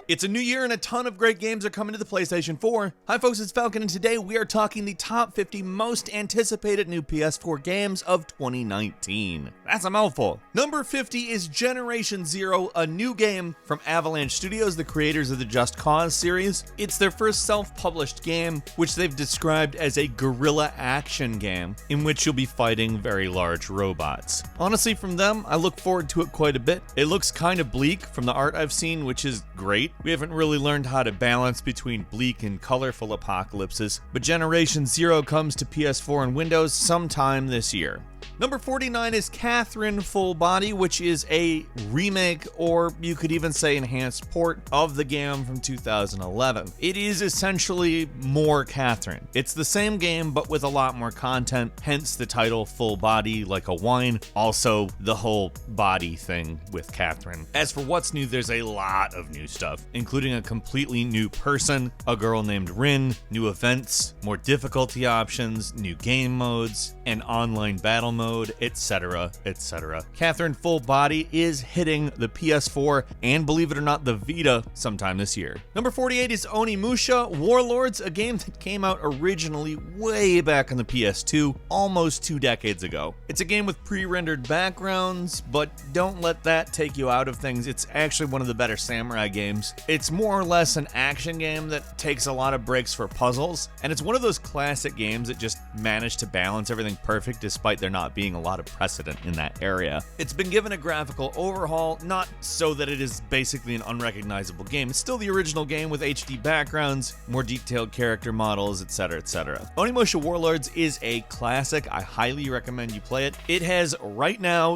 It's a new year and a ton of great games are coming to the PlayStation 4. Hi folks, it's Falcon and today we are talking the top 50 most anticipated new PS4 games of 2019. That's a mouthful. Number 50 is Generation Zero, a new game from Avalanche Studios, the creators of the Just Cause series. It's their first self-published game, which they've described as a guerrilla action game, in which you'll be fighting very large robots. Honestly, from them, I look forward to it quite a bit. It looks kind of bleak from the art I've seen, which is great. We haven't really learned how to balance between bleak and colorful apocalypses, but Generation Zero comes to PS4 and Windows sometime this year. Number 49 is Catherine Full Body, which is a remake, or you could even say enhanced port, of the game from 2011. It is essentially more Catherine. It's the same game, but with a lot more content, hence the title Full Body, like a wine. Also, the whole body thing with Catherine. As for what's new, there's a lot of new stuff, including a completely new person, a girl named Rin, new events, more difficulty options, new game modes, an online battle mode, etc., etc. Catherine Full Body is hitting the PS4 and, believe it or not, the Vita sometime this year. Number 48 is Onimusha Warlords, a game that came out originally way back on the PS2, almost 2 decades ago. It's a game with pre-rendered backgrounds, but don't let that take you out of things. It's actually one of the better samurai games. It's more or less an action game that takes a lot of breaks for puzzles, and it's one of those classic games that just managed to balance everything perfect despite there not being a lot of precedent in that area. It's been given a graphical overhaul, not so that it is basically an unrecognizable game. It's still the original game with HD backgrounds, more detailed character models, etc., etc. Onimusha Warlords is a classic. I highly recommend you play it. It has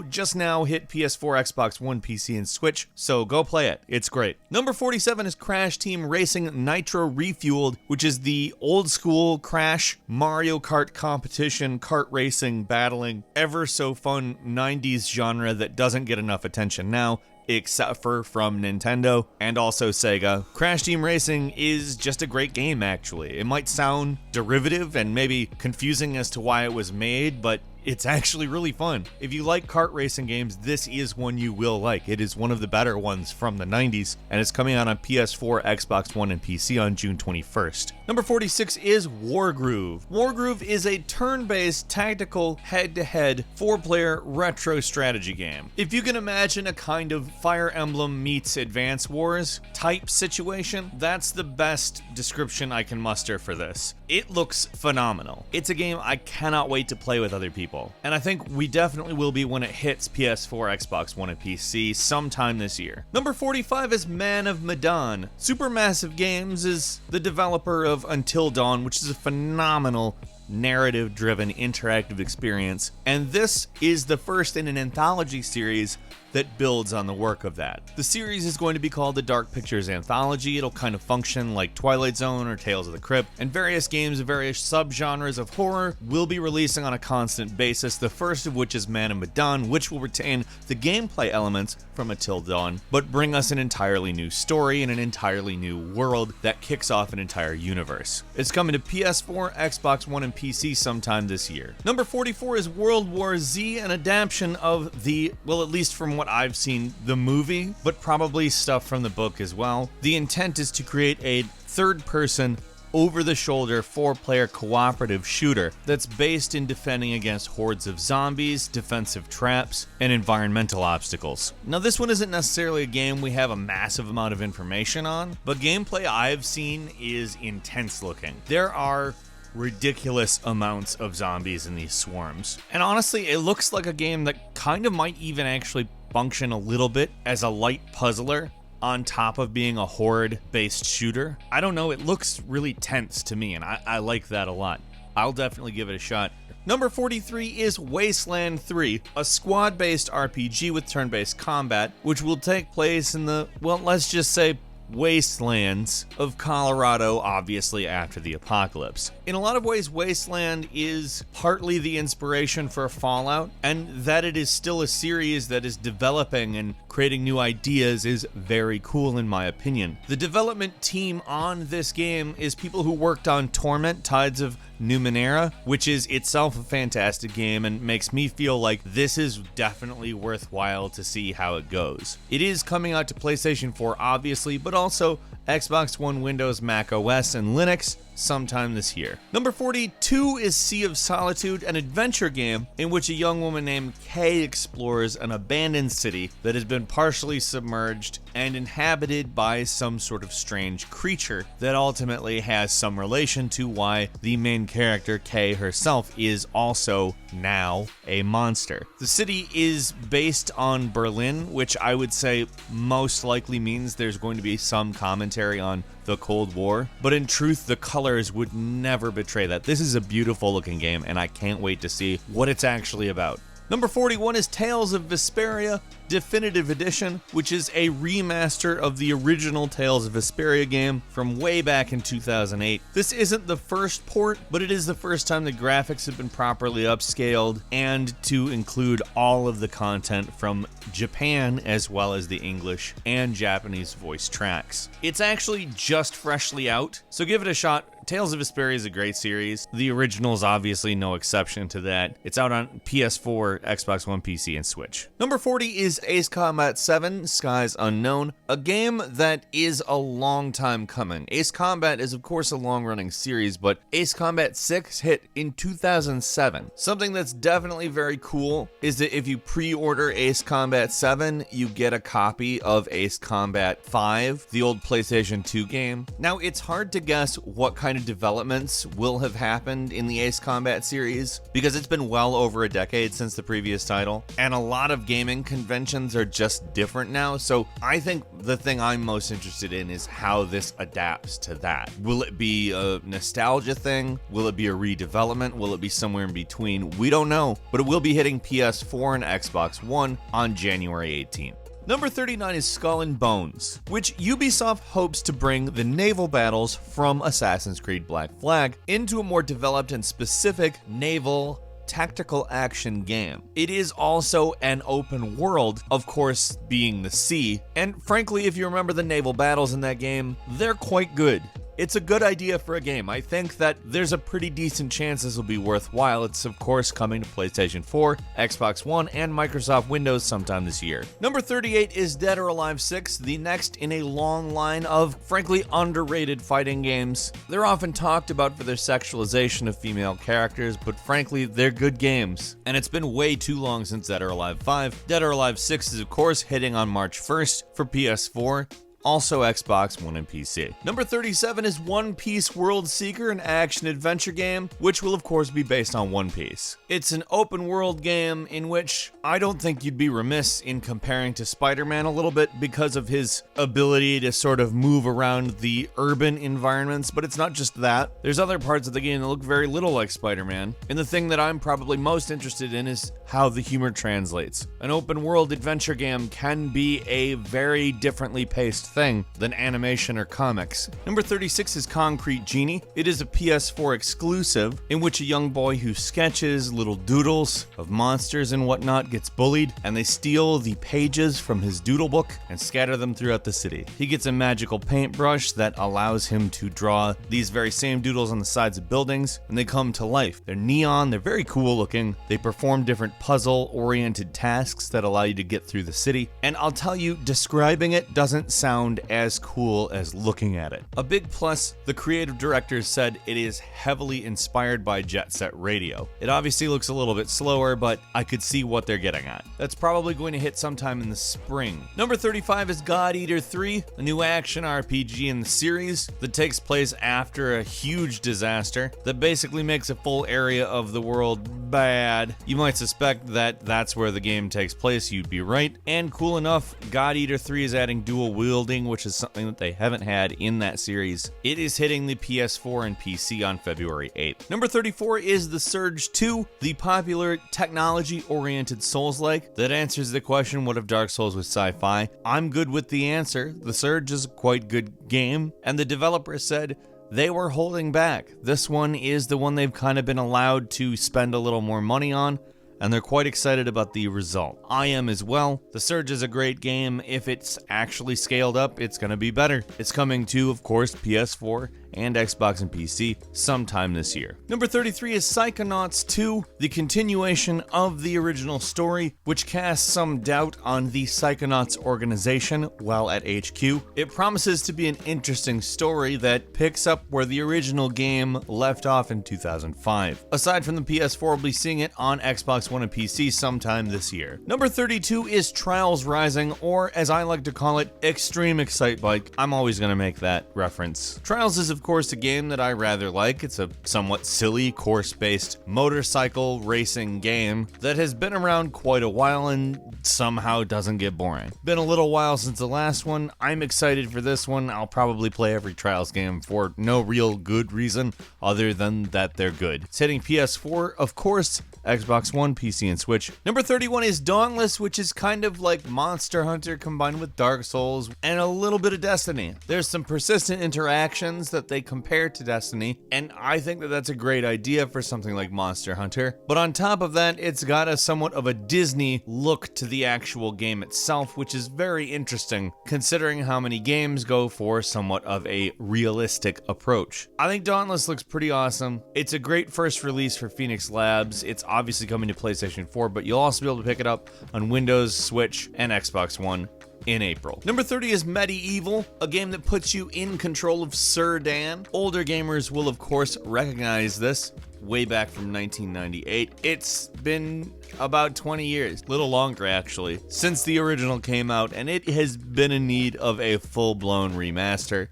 just now hit PS4, Xbox One, PC, and Switch, so go play it. It's great. Number 47 is Crash Team Racing NitroFueled, which is the old school Crash Mario Kart competition, kart racing, battling, ever so fun 90s genre that doesn't get enough attention now, except for from Nintendo and also Sega. Crash Team Racing is just a great game, actually. It might sound derivative and maybe confusing as to why it was made, but it's actually really fun. If you like kart racing games, this is one you will like. It is one of the better ones from the 90s, and it's coming out on PS4, Xbox One, and PC on June 21st. Number 46 is Wargroove. Wargroove is a turn-based, tactical, head-to-head, 4-player retro strategy game. If you can imagine a kind of Fire Emblem meets Advance Wars type situation, that's the best description I can muster for this. It looks phenomenal. It's a game I cannot wait to play with other people. And I think we definitely will be when it hits PS4, Xbox One, and PC sometime this year. Number 45 is Man of Medan. Supermassive Games is the developer of Until Dawn, which is a phenomenal narrative-driven interactive experience. And this is the first in an anthology series that builds on the work of that. The series is going to be called the Dark Pictures Anthology. It'll kind of function like Twilight Zone or Tales of the Crypt, and various games of various subgenres of horror will be releasing on a constant basis, the first of which is Man of Medan, which will retain the gameplay elements from Until Dawn, but bring us an entirely new story and an entirely new world that kicks off an entire universe. It's coming to PS4, Xbox One, and PC sometime this year. Number 44 is World War Z, an adaptation of the, well, at least from what I've seen, the movie, but probably stuff from the book as well. The intent is to create a third-person, over-the-shoulder, 4-player cooperative shooter that's based in defending against hordes of zombies, defensive traps, and environmental obstacles. Now, this one isn't necessarily a game we have a massive amount of information on, but gameplay I've seen is intense looking. There are ridiculous amounts of zombies in these swarms. And honestly, it looks like a game that kind of might even actually function a little bit as a light puzzler on top of being a horde-based shooter. I don't know, it looks really tense to me, and I like that a lot. I'll definitely give it a shot. Number 43 is Wasteland III, a squad-based RPG with turn-based combat, which will take place in the, well, let's just say, wastelands of Colorado, obviously after the apocalypse. In a lot of ways, Wasteland is partly the inspiration for Fallout, and that it is still a series that is developing and creating new ideas is very cool in my opinion. The development team on this game is people who worked on Torment: Tides of Numenera, which is itself a fantastic game and makes me feel like this is definitely worthwhile to see how it goes. It is coming out to PlayStation 4 obviously, but also Xbox One, Windows, Mac OS, and Linux sometime this year. Number 42 is Sea of Solitude, an adventure game in which a young woman named Kay explores an abandoned city that has been partially submerged and inhabited by some sort of strange creature that ultimately has some relation to why the main character, Kay herself, is also now a monster. The city is based on Berlin, which I would say most likely means there's going to be some commentary on the Cold War, but in truth, the colors would never betray that. This is a beautiful looking game, and I can't wait to see what it's actually about. Number 41 is Tales of Vesperia Definitive Edition, which is a remaster of the original Tales of Vesperia game from way back in 2008. This isn't the first port, but it is the first time the graphics have been properly upscaled and to include all of the content from Japan as well as the English and Japanese voice tracks. It's actually just freshly out, so give it a shot. Tales of Vesperia is a great series. The original is obviously no exception to that. It's out on PS4, Xbox One, PC, and Switch. Number 40 is Ace Combat 7, Skies Unknown, a game that is a long time coming. Ace Combat is of course a long-running series, but Ace Combat 6 hit in 2007. Something that's definitely very cool is that if you pre-order Ace Combat 7, you get a copy of Ace Combat 5, the old PlayStation 2 game. Now, it's hard to guess what kind of developments will have happened in the Ace Combat series because it's been well over a decade since the previous title, and a lot of gaming conventions are just different now. So I think the thing I'm most interested in is how this adapts to that. Will it be a nostalgia thing? Will it be a redevelopment? Will it be somewhere in between? We don't know, but it will be hitting PS4 and Xbox One on January 18th. Number 39 is Skull and Bones, which Ubisoft hopes to bring the naval battles from Assassin's Creed Black Flag into a more developed and specific naval tactical action game. It is also an open world, of course being the sea, and frankly, if you remember the naval battles in that game, they're quite good. It's a good idea for a game. I think that there's a pretty decent chance this will be worthwhile. It's of course coming to PlayStation 4, Xbox One, and Microsoft Windows sometime this year. Number 38 is Dead or Alive 6, the next in a long line of, frankly, underrated fighting games. They're often talked about for their sexualization of female characters, but frankly, they're good games. And it's been way too long since Dead or Alive 5. Dead or Alive 6 is of course hitting on March 1st for PS4, also Xbox One and PC. Number 37 is One Piece World Seeker, an action-adventure game, which will of course be based on One Piece. It's an open-world game in which I don't think you'd be remiss in comparing to Spider-Man a little bit because of his ability to sort of move around the urban environments, but it's not just that. There's other parts of the game that look very little like Spider-Man, and the thing that I'm probably most interested in is how the humor translates. An open-world adventure game can be a very differently paced thing than animation or comics. Number 36 is Concrete Genie. It is a PS4 exclusive in which a young boy who sketches little doodles of monsters and whatnot gets bullied, and they steal the pages from his doodle book and scatter them throughout the city. He gets a magical paintbrush that allows him to draw these very same doodles on the sides of buildings, and they come to life. They're neon, they're very cool looking, they perform different puzzle-oriented tasks that allow you to get through the city, and I'll tell you, describing it doesn't sound as cool as looking at it. A big plus, the creative directors said it is heavily inspired by Jet Set Radio. It obviously looks a little bit slower, but I could see what they're getting at. That's probably going to hit sometime in the spring. Number 35 is God Eater 3, a new action RPG in the series that takes place after a huge disaster that basically makes a full area of the world bad. You might suspect that that's where the game takes place, you'd be right. And cool enough, God Eater 3 is adding dual wielding, which is something that they haven't had in that series. It is hitting the PS4 and PC on February 8th. Number 34 is The Surge 2, the popular technology-oriented Souls-like that answers the question, what if Dark Souls was sci-fi? I'm good with the answer. The Surge is a quite good game, and the developer said they were holding back. This one is the one they've kind of been allowed to spend a little more money on, and they're quite excited about the result. I am as well. The Surge is a great game. If it's actually scaled up, it's gonna be better. It's coming to, of course, PS4 and Xbox and PC sometime this year. Number 33 is Psychonauts 2, the continuation of the original story, which casts some doubt on the Psychonauts organization while at HQ. It promises to be an interesting story that picks up where the original game left off in 2005. Aside from the PS4, we'll be seeing it on Xbox One and PC sometime this year. Number 32 is Trials Rising, or as I like to call it, Extreme Excite Bike. I'm always going to make that reference. Trials is of course a game that I rather like. It's a somewhat silly course-based motorcycle racing game that has been around quite a while and somehow doesn't get boring. Been a little while since the last one. I'm excited for this one. I'll probably play every Trials game for no real good reason other than that they're good. It's hitting PS4, of course, Xbox One, PC, and Switch. Number 31 is Dauntless, which is kind of like Monster Hunter combined with Dark Souls and a little bit of Destiny. There's some persistent interactions that they compare to Destiny, and I think that that's a great idea for something like Monster Hunter. But on top of that, it's got a somewhat of a Disney look to the actual game itself, which is very interesting considering how many games go for somewhat of a realistic approach. I think Dauntless looks pretty awesome. It's a great first release for Phoenix Labs. It's obviously coming to PlayStation 4, but you'll also be able to pick it up on Windows, Switch, and Xbox One in April. Number 30 is Medieval, a game that puts you in control of Sir Dan. Older gamers will of course recognize this way back from 1998. It's been about 20 years, a little longer actually, since the original came out, and it has been in need of a full-blown remaster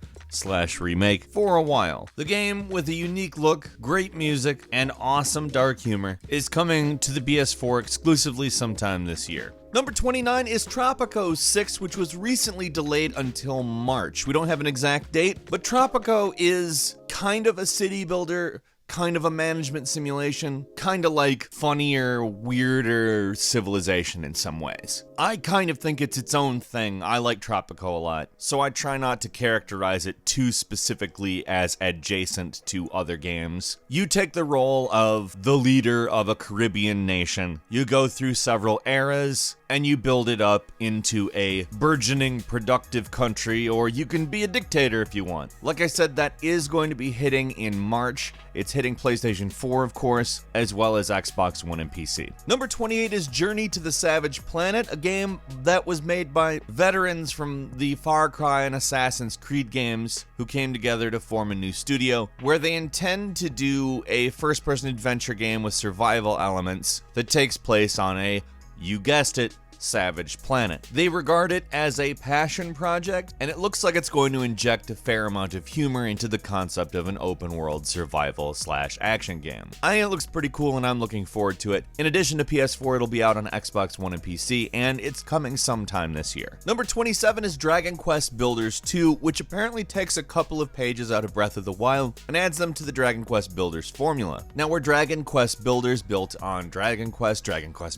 / remake for a while. The game, with a unique look, great music, and awesome dark humor, is coming to the PS4 exclusively sometime this year. Number 29 is Tropico VI, which was recently delayed until March. We don't have an exact date, but Tropico is kind of a city builder, kind of a management simulation, kind of like funnier, weirder Civilization in some ways. I kind of think it's its own thing. I like Tropico a lot, so I try not to characterize it too specifically as adjacent to other games. You take the role of the leader of a Caribbean nation. You go through several eras, and you build it up into a burgeoning, productive country, or you can be a dictator if you want. Like I said, that is going to be hitting in March. It's hitting PlayStation 4, of course, as well as Xbox One and PC. Number 28 is Journey to the Savage Planet, a game that was made by veterans from the Far Cry and Assassin's Creed games who came together to form a new studio where they intend to do a first-person adventure game with survival elements that takes place on a, you guessed it, savage planet. They regard it as a passion project, and it looks like it's going to inject a fair amount of humor into the concept of an open world survival / action game. I think it looks pretty cool and I'm looking forward to it. In addition to PS4, it'll be out on Xbox One and PC, and it's coming sometime this year. Number 27 is Dragon Quest Builders 2, which apparently takes a couple of pages out of Breath of the Wild and adds them to the Dragon Quest Builders formula. Now, where Dragon Quest Builders built on Dragon Quest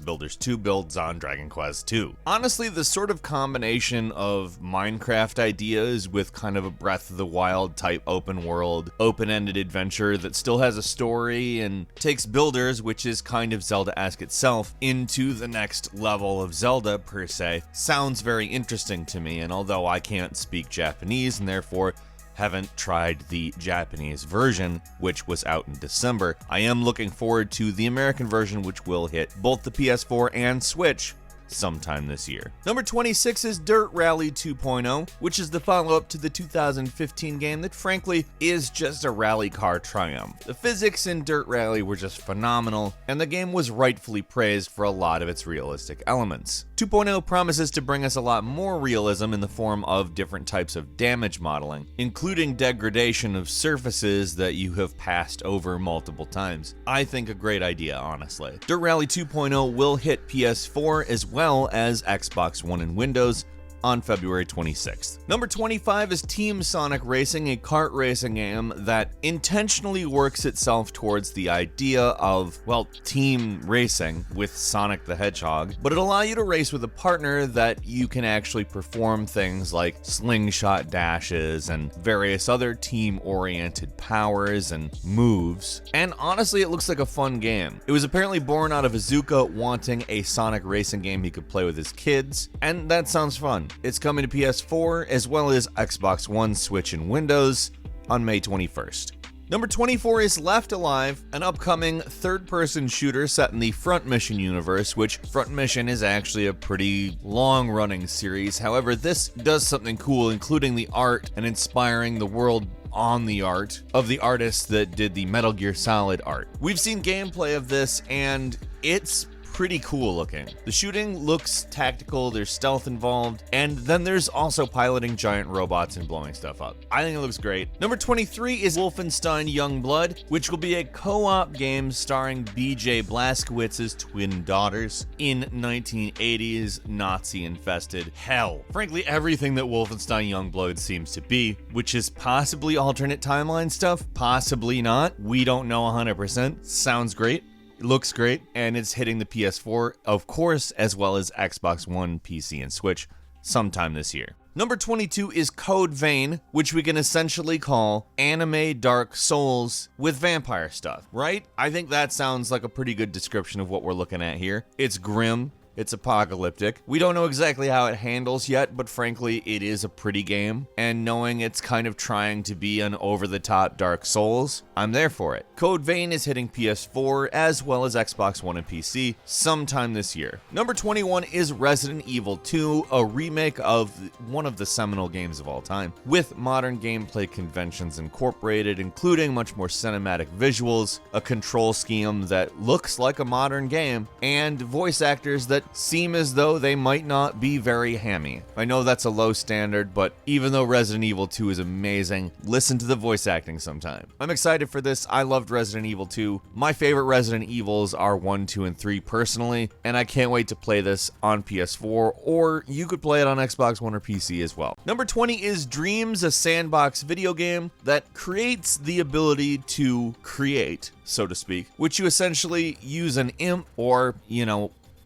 Builders 2 builds on Dragon Quest 2. Honestly, the sort of combination of Minecraft ideas with kind of a Breath of the Wild type open world, open-ended adventure that still has a story and takes Builders, which is kind of Zelda-esque itself, into the next level of Zelda per se, sounds very interesting to me. And although I can't speak Japanese and therefore haven't tried the Japanese version, which was out in December, I am looking forward to the American version, which will hit both the PS4 and Switch sometime this year. Number 26 is Dirt Rally 2.0, which is the follow-up to the 2015 game that frankly is just a rally car triumph. The physics in Dirt Rally were just phenomenal, and the game was rightfully praised for a lot of its realistic elements. 2.0 promises to bring us a lot more realism in the form of different types of damage modeling, including degradation of surfaces that you have passed over multiple times. I think a great idea, honestly. Dirt Rally 2.0 will hit PS4 as well as Xbox One and Windows on February 26th. Number 25 is Team Sonic Racing, a kart racing game that intentionally works itself towards the idea of, well, team racing with Sonic the Hedgehog, but it'll allow you to race with a partner that you can actually perform things like slingshot dashes and various other team-oriented powers and moves. And honestly, it looks like a fun game. It was apparently born out of Iizuka wanting a Sonic racing game he could play with his kids, and that sounds fun. It's coming to PS4 as well as Xbox One, Switch, and Windows on May 21st. Number 24 is Left Alive, an upcoming third-person shooter set in the Front Mission universe, which Front Mission is actually a pretty long-running series. However, this does something cool, including the art and inspiring the world on the art of the artists that did the Metal Gear Solid art. We've seen gameplay of this, and it's pretty cool looking. The shooting looks tactical, there's stealth involved, and then there's also piloting giant robots and blowing stuff up. I think it looks great. Number 23 is Wolfenstein Youngblood, which will be a co-op game starring BJ Blazkowicz's twin daughters in 1980s Nazi-infested hell. Frankly, everything that Wolfenstein Youngblood seems to be, which is possibly alternate timeline stuff, possibly not. We don't know 100%. Sounds great. It looks great, and it's hitting the PS4, of course, as well as Xbox One, PC, and Switch sometime this year. Number 22 is Code Vein, which we can essentially call anime Dark Souls with vampire stuff, right? I think that sounds like a pretty good description of what we're looking at here. It's grim. It's apocalyptic. We don't know exactly how it handles yet, but frankly, it is a pretty game. And knowing it's kind of trying to be an over-the-top Dark Souls, I'm there for it. Code Vein is hitting PS4 as well as Xbox One and PC sometime this year. Number 21 is Resident Evil 2, a remake of one of the seminal games of all time, with modern gameplay conventions incorporated, including much more cinematic visuals, a control scheme that looks like a modern game, and voice actors that seem as though they might not be very hammy. I know that's a low standard, but even though Resident Evil 2 is amazing, listen to the voice acting sometime. I'm excited for this. I loved Resident Evil 2. My favorite Resident Evils are 1, 2, and 3 personally, and I can't wait to play this on PS4, or you could play it on Xbox One or PC as well. Number 20 is Dreams, a sandbox video game that creates the ability to create, so to speak, which you essentially use an imp or,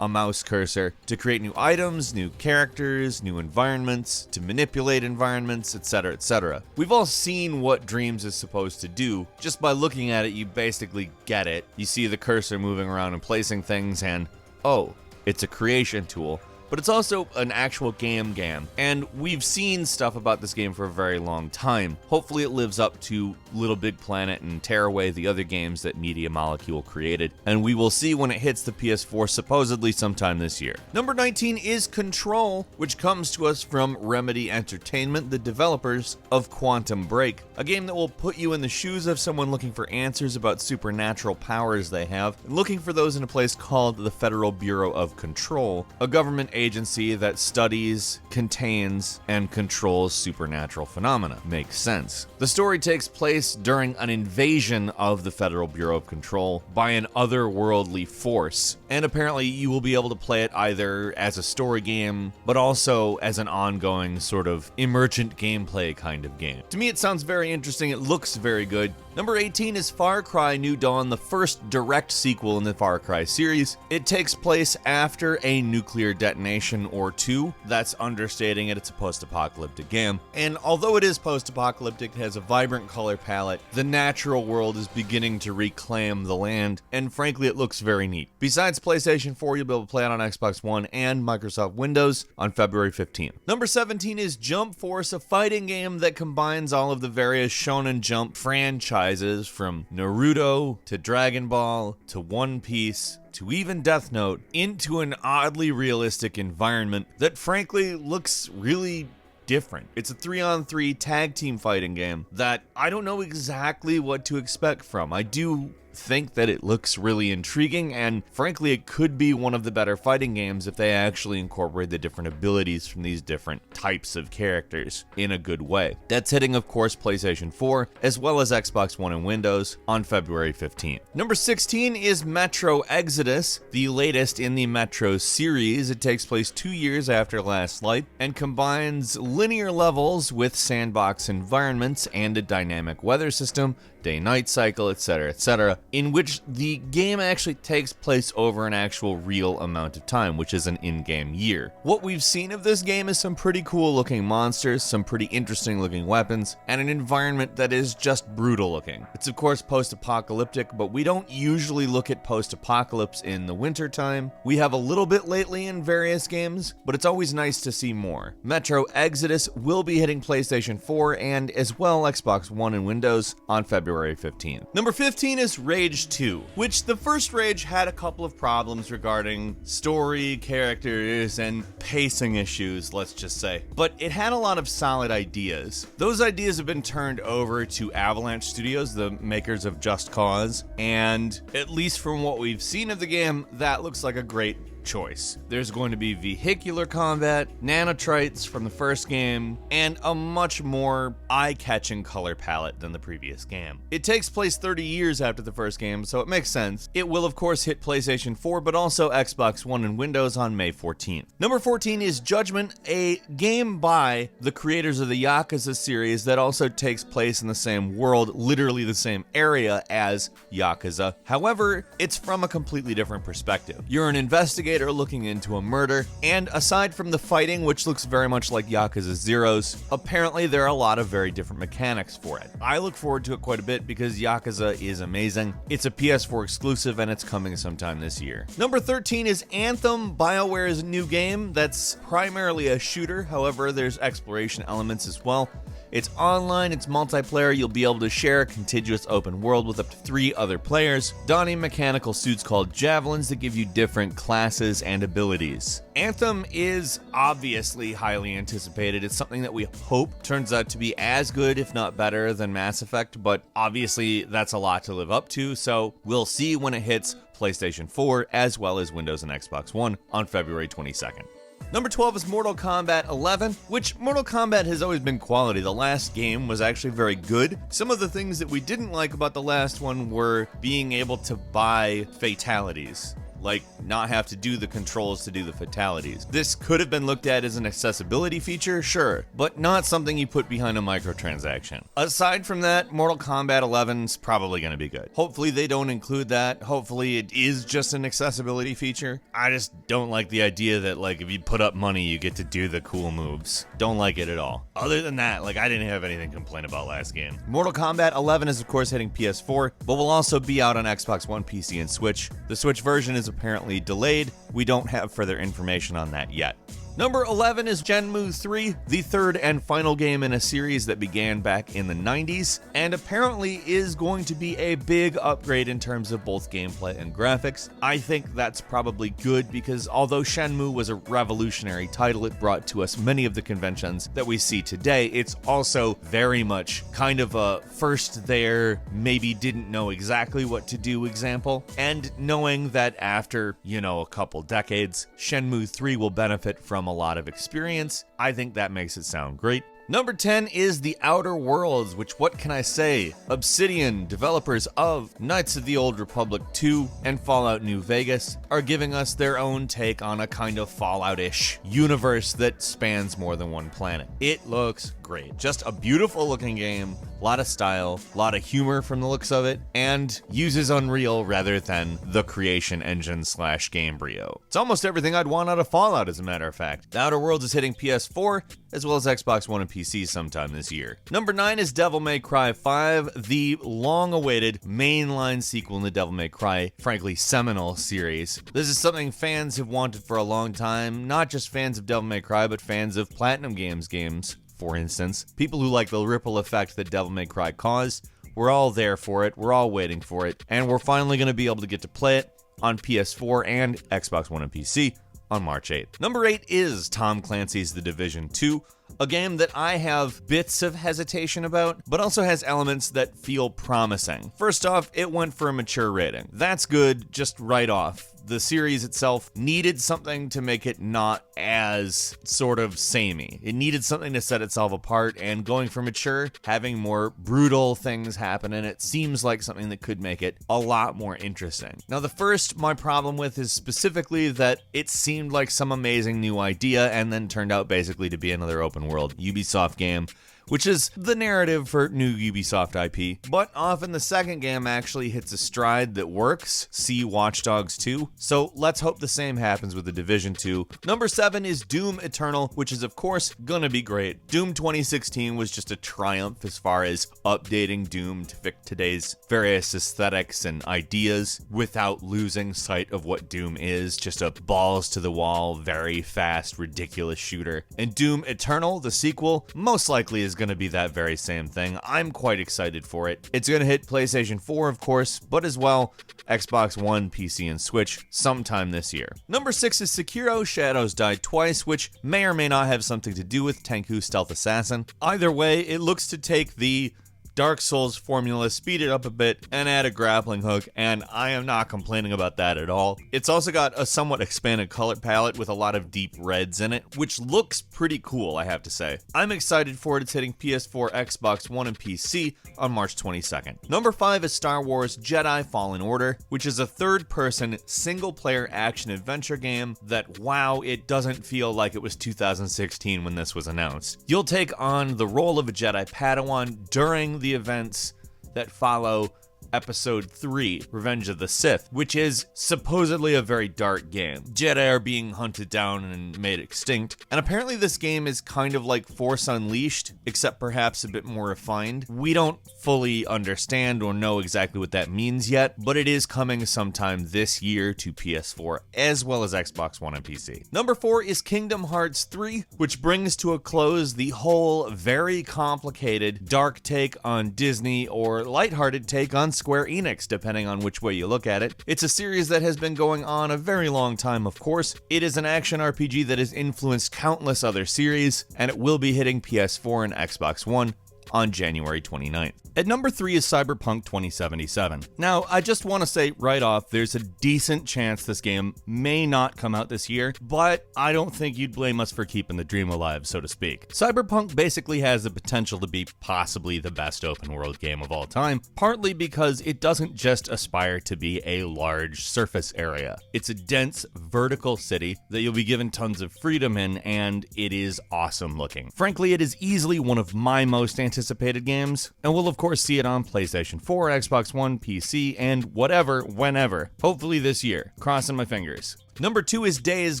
a mouse cursor to create new items, new characters, new environments, to manipulate environments, etc., etc. We've all seen what Dreams is supposed to do. Just by looking at it, you basically get it. You see the cursor moving around and placing things, and oh, it's a creation tool. But it's also an actual game, and we've seen stuff about this game for a very long time. Hopefully it lives up to Little Big Planet and Tearaway, the other games that Media Molecule created, and we will see when it hits the PS4 supposedly sometime this year. Number 19 is Control, which comes to us from Remedy Entertainment, the developers of Quantum Break, a game that will put you in the shoes of someone looking for answers about supernatural powers they have, and looking for those in a place called the Federal Bureau of Control, a government agency that studies, contains, and controls supernatural phenomena. Makes sense. The story takes place during an invasion of the Federal Bureau of Control by an otherworldly force, and apparently you will be able to play it either as a story game, but also as an ongoing sort of emergent gameplay kind of game. To me, it sounds very interesting. It looks very good. Number 18 is Far Cry New Dawn, the first direct sequel in the Far Cry series. It takes place after a nuclear detonation or two. That's understating it. It's a post-apocalyptic game. And although it is post-apocalyptic, it has a vibrant color palette, the natural world is beginning to reclaim the land, and frankly, it looks very neat. Besides PlayStation 4, you'll be able to play it on Xbox One and Microsoft Windows on February 15th. Number 17 is Jump Force, a fighting game that combines all of the various Shonen Jump franchises from Naruto to Dragon Ball to One Piece to even Death Note into an oddly realistic environment that frankly looks really different. It's a 3-on-3 tag team fighting game that I don't know exactly what to expect from. I do think that it looks really intriguing, and frankly, it could be one of the better fighting games if they actually incorporate the different abilities from these different types of characters in a good way. That's hitting, of course, PlayStation 4, as well as Xbox One and Windows on February 15th. Number 16 is Metro Exodus, the latest in the Metro series. It takes place 2 years after Last Light and combines linear levels with sandbox environments and a dynamic weather system, day-night cycle, etc., in which the game actually takes place over an actual real amount of time, which is an in-game year. What we've seen of this game is some pretty cool looking monsters, some pretty interesting looking weapons, and an environment that is just brutal looking. It's of course post-apocalyptic, but we don't usually look at post-apocalypse in the winter time. We have a little bit lately in various games, but it's always nice to see more. Metro Exodus will be hitting PlayStation 4 and as well Xbox One and Windows on February 15th. Number 15 is Rage 2, which the first Rage had a couple of problems regarding story, characters, and pacing issues, let's just say. But it had a lot of solid ideas. Those ideas have been turned over to Avalanche Studios, the makers of Just Cause, and at least from what we've seen of the game, that looks like a great choice. There's going to be vehicular combat, nanotrites from the first game, and a much more eye-catching color palette than the previous game. It takes place 30 years after the first game, so it makes sense. It will of course hit PlayStation 4, but also Xbox One and Windows on May 14th. Number 14 is Judgment, a game by the creators of the Yakuza series that also takes place in the same world, literally the same area as Yakuza. However, it's from a completely different perspective. You're an investigator looking into a murder, and aside from the fighting, which looks very much like Yakuza Zero's, apparently there are a lot of very different mechanics for it. I look forward to it quite a bit because Yakuza is amazing. It's a PS4 exclusive and it's coming sometime this year. Number 13 is Anthem, BioWare's new game that's primarily a shooter, however there's exploration elements as well. It's online, it's multiplayer, you'll be able to share a contiguous open world with up to 3 other players, donning mechanical suits called javelins that give you different classes and abilities. Anthem is obviously highly anticipated. It's something that we hope turns out to be as good, if not better, than Mass Effect, but obviously that's a lot to live up to, so we'll see when it hits PlayStation 4 as well as Windows and Xbox One on February 22nd. Number 12 is Mortal Kombat 11, which Mortal Kombat has always been quality. The last game was actually very good. Some of the things that we didn't like about the last one were being able to buy fatalities. Like, not have to do the controls to do the fatalities. This could have been looked at as an accessibility feature, sure, but not something you put behind a microtransaction. Aside from that, Mortal Kombat 11's probably going to be good. Hopefully they don't include that. Hopefully it is just an accessibility feature. I just don't like the idea that, like, if you put up money, you get to do the cool moves. Don't like it at all. Other than that, like, I didn't have anything to complain about last game. Mortal Kombat 11 is, of course, hitting PS4, but will also be out on Xbox One, PC, and Switch. The Switch version is apparently delayed. We don't have further information on that yet. Number 11 is Shenmue III, the third and final game in a series that began back in the 90s, and apparently is going to be a big upgrade in terms of both gameplay and graphics. I think that's probably good because although Shenmue was a revolutionary title, it brought to us many of the conventions that we see today. It's also very much kind of a first there, maybe didn't know exactly what to do example, and knowing that after, a couple decades, Shenmue 3 will benefit from a lot of experience, I think that makes it sound great. Number 10 is The Outer Worlds, which, what can I say? Obsidian, developers of Knights of the Old Republic 2 and Fallout New Vegas, are giving us their own take on a kind of Fallout-ish universe that spans more than one planet. It looks great. Just a beautiful looking game, a lot of style, a lot of humor from the looks of it, and uses Unreal rather than the creation engine / Gamebryo. It's almost everything I'd want out of Fallout, as a matter of fact. The Outer Worlds is hitting PS4, as well as Xbox One and PC sometime this year. Number 9 is Devil May Cry 5, the long-awaited mainline sequel in the Devil May Cry, frankly, seminal series. This is something fans have wanted for a long time, not just fans of Devil May Cry, but fans of Platinum Games games, for instance. People who like the ripple effect that Devil May Cry caused. We're all there for it, we're all waiting for it, and we're finally going to be able to get to play it on PS4 and Xbox One and PC on March 8th. Number 8 is Tom Clancy's The Division 2, a game that I have bits of hesitation about, but also has elements that feel promising. First off, it went for a mature rating. That's good, just right off. The series itself needed something to make it not as sort of samey. It needed something to set itself apart, and going for mature, having more brutal things happen in it seems like something that could make it a lot more interesting. Now, the first my problem with is specifically that it seemed like some amazing new idea and then turned out basically to be another open world Ubisoft game, which is the narrative for new Ubisoft IP. But often the second game actually hits a stride that works. See Watch Dogs 2. So let's hope the same happens with The Division 2. Number 7 is Doom Eternal, which is of course gonna be great. Doom 2016 was just a triumph as far as updating Doom to fit today's various aesthetics and ideas without losing sight of what Doom is, just a balls to the wall, very fast, ridiculous shooter. And Doom Eternal, the sequel, most likely is going to be that very same thing. I'm quite excited for it. It's going to hit PlayStation 4, of course, but as well Xbox One, PC, and Switch sometime this year. Number 6 is Sekiro: Shadows Die Twice, which may or may not have something to do with Tenku Stealth Assassin. Either way, it looks to take the Dark Souls formula, speed it up a bit, and add a grappling hook, and I am not complaining about that at all. It's also got a somewhat expanded color palette with a lot of deep reds in it, which looks pretty cool, I have to say. I'm excited for it. It's hitting PS4, Xbox One, and PC on March 22nd. Number 5 is Star Wars Jedi Fallen Order, which is a third-person, single-player action-adventure game that, wow, it doesn't feel like it was 2016 when this was announced. You'll take on the role of a Jedi Padawan during the events that follow Episode 3, Revenge of the Sith, which is supposedly a very dark game. Jedi are being hunted down and made extinct, and apparently this game is kind of like Force Unleashed, except perhaps a bit more refined. We don't fully understand or know exactly what that means yet, but it is coming sometime this year to PS4 as well as Xbox One and PC. Number 4 is Kingdom Hearts 3, which brings to a close the whole very complicated dark take on Disney or lighthearted take on Square Enix, depending on which way you look at it. It's a series that has been going on a very long time, of course. It is an action RPG that has influenced countless other series, and it will be hitting PS4 and Xbox One on January 29th. At number 3 is Cyberpunk 2077. Now, I just want to say right off, there's a decent chance this game may not come out this year, but I don't think you'd blame us for keeping the dream alive, so to speak. Cyberpunk basically has the potential to be possibly the best open world game of all time, partly because it doesn't just aspire to be a large surface area. It's a dense, vertical city that you'll be given tons of freedom in, and it is awesome looking. Frankly, it is easily one of my most anticipated games, and we'll of course see it on PlayStation 4, Xbox One, PC, and whatever, whenever. Hopefully this year. Crossing my fingers. Number 2 is Days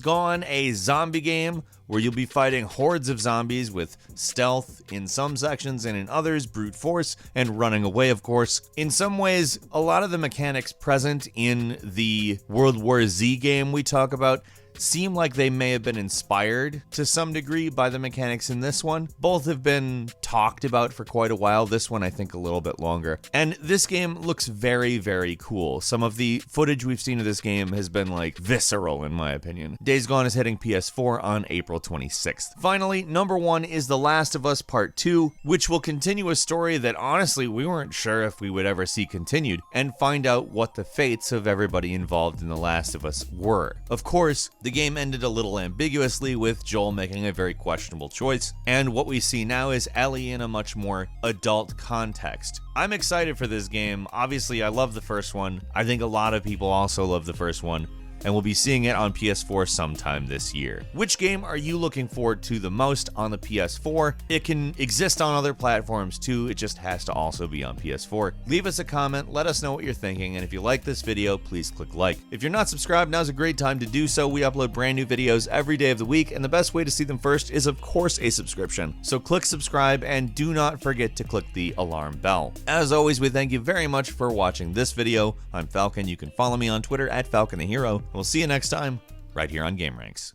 Gone, a zombie game where you'll be fighting hordes of zombies with stealth in some sections and in others brute force and running away, of course. In some ways, a lot of the mechanics present in the World War Z game we talk about seem like they may have been inspired to some degree by the mechanics in this one. Both have been talked about for quite a while. This one, I think, a little bit longer. And this game looks very, very cool. Some of the footage we've seen of this game has been, like, visceral, in my opinion. Days Gone is hitting PS4 on April 26th. Finally, number 1 is The Last of Us Part 2, which will continue a story that, honestly, we weren't sure if we would ever see continued, and find out what the fates of everybody involved in The Last of Us were. Of course, the game ended a little ambiguously, with Joel making a very questionable choice, and what we see now is Ellie in a much more adult context. I'm excited for this game. Obviously, I love the first one. I think a lot of people also love the first one, and we'll be seeing it on PS4 sometime this year. Which game are you looking forward to the most on the PS4? It can exist on other platforms too, it just has to also be on PS4. Leave us a comment, let us know what you're thinking, and if you like this video, please click like. If you're not subscribed, now's a great time to do so. We upload brand new videos every day of the week, and the best way to see them first is, of course, a subscription. So click subscribe, and do not forget to click the alarm bell. As always, we thank you very much for watching this video. I'm Falcon. You can follow me on Twitter at FalconTheHero. We'll see you next time, right here on gameranx.